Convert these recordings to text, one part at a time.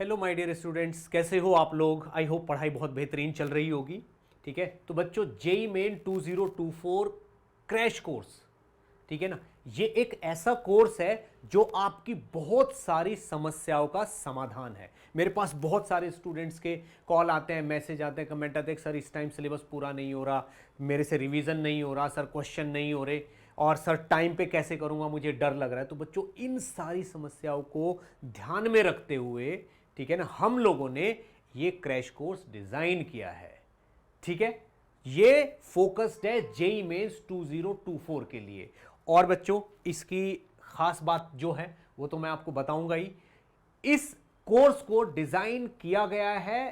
Hello my dear students, कैसे हो आप लोग। आई होप पढ़ाई बहुत बेहतरीन चल रही होगी। ठीक है, तो बच्चों जेईई मेन 2024 क्रैश कोर्स, ठीक है ना, ये एक ऐसा कोर्स है जो आपकी बहुत सारी समस्याओं का समाधान है। मेरे पास बहुत सारे स्टूडेंट्स के कॉल आते हैं, मैसेज आते हैं, कमेंट आते हैं, सर इस टाइम सिलेबस पूरा नहीं हो रहा, मेरे से रिवीजन नहीं हो रहा, सर क्वेश्चन नहीं हो रहे, और सर टाइम पे कैसे करूंगा, मुझे डर लग रहा है। तो बच्चों इन सारी समस्याओं को ध्यान में रखते हुए, ठीक है ना, हम लोगों ने ये क्रैश कोर्स डिजाइन किया है। ठीक है, ये फोकस्ड है जेईई मेंस 2024 के लिए। और बच्चों इसकी खास बात जो है वो तो मैं आपको बताऊंगा ही। इस कोर्स को डिजाइन किया गया है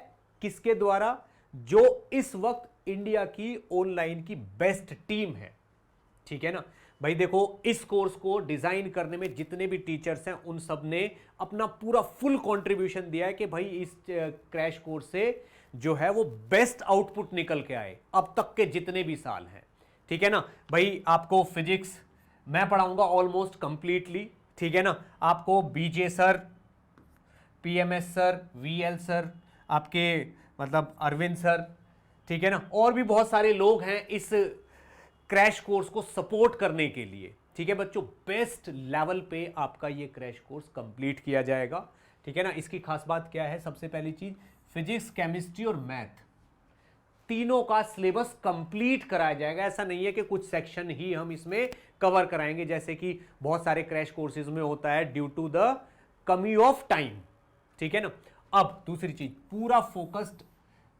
किसके द्वारा? जो इस वक्त इंडिया की ऑनलाइन की बेस्ट टीम है। ठीक है ना भाई, देखो इस कोर्स को डिजाइन करने में जितने भी टीचर्स हैं उन सब ने अपना पूरा फुल कंट्रीब्यूशन दिया है कि भाई इस क्रैश कोर्स से जो है वो बेस्ट आउटपुट निकल के आए अब तक के जितने भी साल हैं। ठीक है ना भाई, आपको फिजिक्स मैं पढ़ाऊंगा ऑलमोस्ट कंप्लीटली। ठीक है ना, आपको BJ sir, PMS sir, VL sir, आपके मतलब अरविंद सर, ठीक है ना, और भी बहुत सारे लोग हैं इस क्रैश कोर्स को सपोर्ट करने के लिए। ठीक है बच्चों, बेस्ट लेवल पे आपका ये क्रैश कोर्स कंप्लीट किया जाएगा। ठीक है ना, इसकी खास बात क्या है? सबसे पहली चीज, फिजिक्स, केमिस्ट्री और मैथ तीनों का सिलेबस कंप्लीट कराया जाएगा। ऐसा नहीं है कि कुछ सेक्शन ही हम इसमें कवर कराएंगे, जैसे कि बहुत सारे क्रैश कोर्सेज में होता है ड्यू टू द कमी ऑफ टाइम। ठीक है ना, अब दूसरी चीज, पूरा फोकस्ड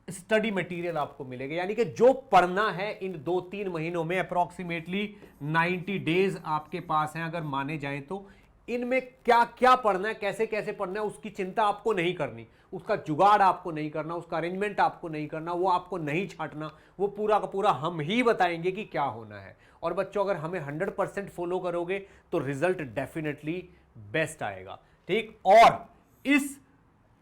स्टडी मटेरियल आपको मिलेगा, यानी कि जो पढ़ना है इन 2-3 महीनों में, अप्रोक्सीमेटली 90 डेज आपके पास हैं अगर माने जाएं तो, इनमें क्या क्या पढ़ना है, कैसे कैसे पढ़ना है, उसकी चिंता आपको नहीं करनी, उसका जुगाड़ आपको नहीं करना, उसका अरेंजमेंट आपको नहीं करना, वो आपको नहीं छांटना, वो पूरा का पूरा हम ही बताएंगे कि क्या होना है। और बच्चों अगर हमें 100% फॉलो करोगे तो रिजल्ट डेफिनेटली बेस्ट आएगा। ठीक, और इस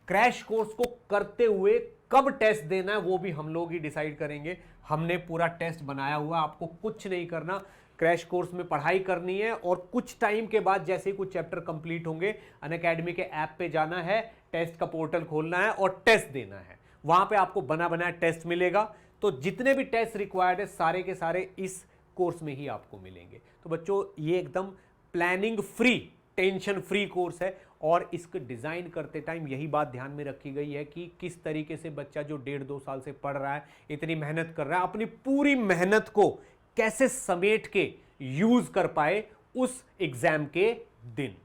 क्रैश कोर्स को करते हुए कब टेस्ट देना है वो भी हम लोग ही डिसाइड करेंगे। हमने पूरा टेस्ट बनाया हुआ, आपको कुछ नहीं करना, क्रैश कोर्स में पढ़ाई करनी है और कुछ टाइम के बाद जैसे ही कुछ चैप्टर कंप्लीट होंगे अनअकैडमी के ऐप पे जाना है, टेस्ट का पोर्टल खोलना है और टेस्ट देना है। वहां पे आपको बना बनाया टेस्ट मिलेगा। तो जितने भी टेस्ट रिक्वायर्ड है सारे के सारे इस कोर्स में ही आपको मिलेंगे। तो बच्चों ये एकदम planning free, tension free course है, और इसको डिजाइन करते टाइम यही बात ध्यान में रखी गई है कि किस तरीके से बच्चा जो 1.5-2 साल से पढ़ रहा है, इतनी मेहनत कर रहा है, अपनी पूरी मेहनत को कैसे समेट के यूज कर पाए उस एग्जाम के दिन।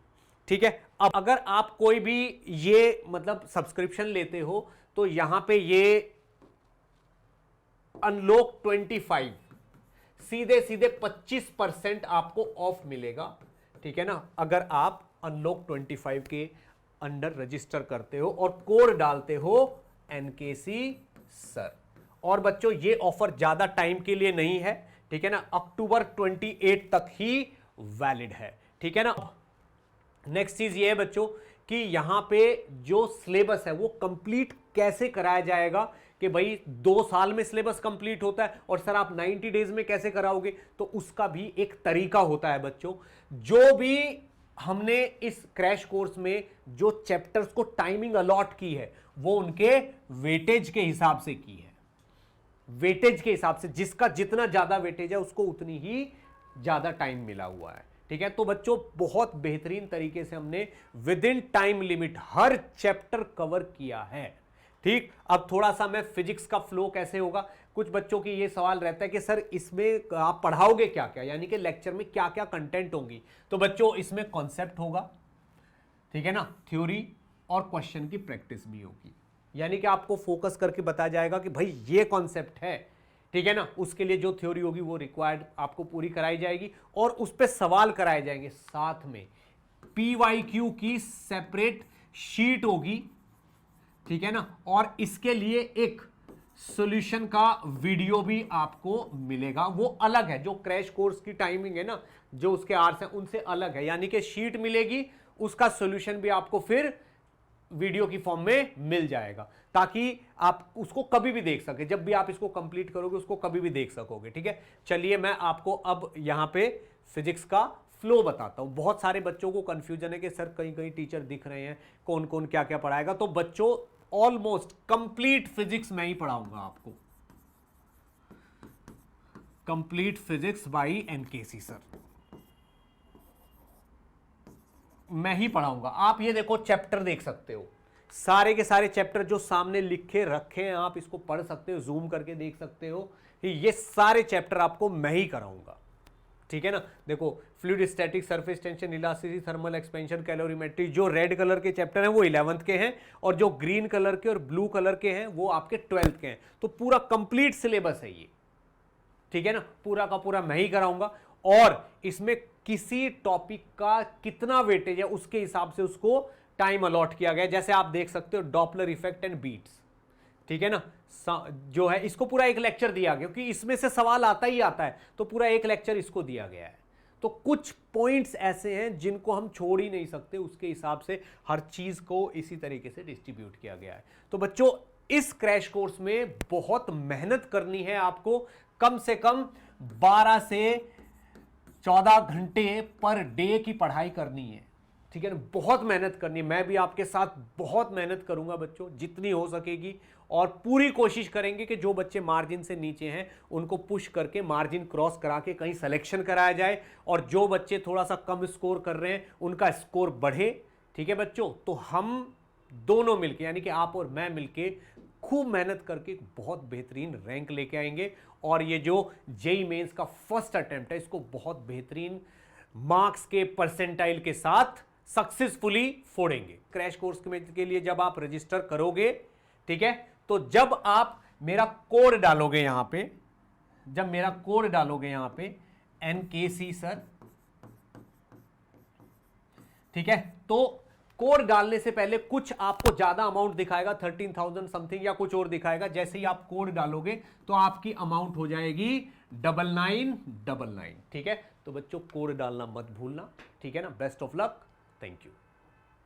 ठीक है, अब अगर आप कोई भी ये मतलब सब्सक्रिप्शन लेते हो तो यहां पे ये अनलॉक 25 सीधे सीधे 25% आपको ऑफ मिलेगा। ठीक है ना, अगर आप अनलॉक 25 के अंडर रजिस्टर करते हो और कोड डालते हो एनकेसी सर। और बच्चों ये ऑफर ज्यादा टाइम के लिए नहीं है, ठीक है ना, अक्टूबर 28 तक ही वैलिड है। ठीक है ना, नेक्स्ट चीज ये है बच्चों कि यहां पे जो सिलेबस है वो कंप्लीट कैसे कराया जाएगा, कि भाई 2 साल में सिलेबस कंप्लीट होता है और सर आप 90 डेज में कैसे कराओगे, तो उसका भी एक तरीका होता है बच्चों। जो भी हमने इस क्रैश कोर्स में जो चैप्टर्स को टाइमिंग अलॉट की है वो उनके वेटेज के हिसाब से की है, वेटेज के हिसाब से, जिसका जितना ज्यादा वेटेज है उसको उतनी ही ज्यादा टाइम मिला हुआ है। ठीक है, तो बच्चों बहुत बेहतरीन तरीके से हमने with in time limit her chapter cover किया है। ठीक, अब थोड़ा सा मैं फिजिक्स का फ्लो कैसे होगा, कुछ बच्चों की ये सवाल रहता है कि सर इसमें आप पढ़ाओगे क्या क्या, यानी कि लेक्चर में क्या क्या कंटेंट होंगी। तो बच्चों इसमें कॉन्सेप्ट होगा, ठीक है ना, थ्योरी और क्वेश्चन की प्रैक्टिस भी होगी, यानी कि आपको फोकस करके बताया जाएगा कि भाई ये कॉन्सेप्ट है। ठीक है ना, उसके लिए जो थ्योरी होगी वो रिक्वायर्ड आपको पूरी कराई जाएगी और उस पर सवाल कराए जाएंगे। साथ में पीवाईक्यू की सेपरेट शीट होगी, ठीक है ना, और इसके लिए एक सॉल्यूशन का वीडियो भी आपको मिलेगा, वो अलग है। जो क्रैश कोर्स की टाइमिंग है ना, जो उसके आवर्स हैं उनसे अलग है, यानी कि शीट मिलेगी, उसका सॉल्यूशन भी आपको फिर वीडियो की फॉर्म में मिल जाएगा, ताकि आप उसको कभी भी देख सके, जब भी आप इसको कंप्लीट करोगे उसको कभी भी देख सकोगे। ठीक है, चलिए मैं आपको अब यहां पे फिजिक्स का फ्लो बताता हूं। बहुत सारे बच्चों को कंफ्यूजन है कि सर कहीं कहीं टीचर दिख रहे हैं, कौन कौन क्या क्या पढ़ाएगा। तो बच्चों ऑलमोस्ट कंप्लीट फिजिक्स मैं ही पढ़ाऊंगा आपको, complete physics by NKC sir, मैं ही पढ़ाऊंगा। आप ये देखो चैप्टर देख सकते हो, सारे के सारे चैप्टर जो सामने लिखे रखे हैं, आप इसको पढ़ सकते हो, जूम करके देख सकते हो। ये सारे चैप्टर आपको मैं ही कराऊंगा, ठीक है ना। देखो fluid static, surface tension, elasticity, thermal expansion, calorimetry, जो रेड कलर के चैप्टर हैं वो 11th के हैं, और जो ग्रीन कलर के और ब्लू कलर के हैं वो आपके 12th के हैं। तो पूरा कंप्लीट सिलेबस है ये, ठीक है ना, पूरा का पूरा मैं ही कराऊंगा। और इसमें किसी टॉपिक का कितना वेटेज है उसके हिसाब से उसको टाइम अलॉट किया गया। जैसे आप देख सकते हो डॉपलर इफेक्ट एंड बीट्स, ठीक है ना, जो है इसको पूरा एक लेक्चर दिया गया, क्योंकि इसमें से सवाल आता ही आता है, तो पूरा एक लेक्चर इसको दिया गया है। तो कुछ पॉइंट्स ऐसे हैं जिनको हम छोड़ ही नहीं सकते, उसके हिसाब से हर चीज को इसी तरीके से डिस्ट्रीब्यूट किया गया है। तो बच्चों इस क्रैश कोर्स में बहुत मेहनत करनी है आपको, कम से कम 12 से 14 घंटे पर डे की पढ़ाई करनी है, ठीक है ना, बहुत मेहनत करनी है। मैं भी आपके साथ बहुत मेहनत करूंगा बच्चों, जितनी हो सकेगी, और पूरी कोशिश करेंगे कि जो बच्चे मार्जिन से नीचे हैं उनको पुश करके मार्जिन क्रॉस करा के कहीं सिलेक्शन कराया जाए, और जो बच्चे थोड़ा सा कम स्कोर कर रहे हैं उनका स्कोर बढ़े, ठीक है बच्चों। तो हम दोनों मिलके, यानी कि आप और मैं मिलके खूब मेहनत करके बहुत बेहतरीन रैंक लेके आएंगे, और ये जो जेईई मेंस का फर्स्ट अटेम्प्ट है इसको बहुत बेहतरीन मार्क्स के परसेंटाइल के साथ सक्सेसफुली फोड़ेंगे। क्रैश कोर्स के लिए जब आप रजिस्टर करोगे, ठीक है, तो जब आप मेरा कोड डालोगे यहां पे, जब मेरा कोड डालोगे यहां पे एनकेसी सर, ठीक है, तो कोड डालने से पहले कुछ आपको ज्यादा अमाउंट दिखाएगा, 13,000 समथिंग या कुछ और दिखाएगा। जैसे ही आप कोड डालोगे तो आपकी अमाउंट हो जाएगी 9999, ठीक है। तो बच्चों कोड डालना मत भूलना, ठीक है ना। Best of luck, thank you.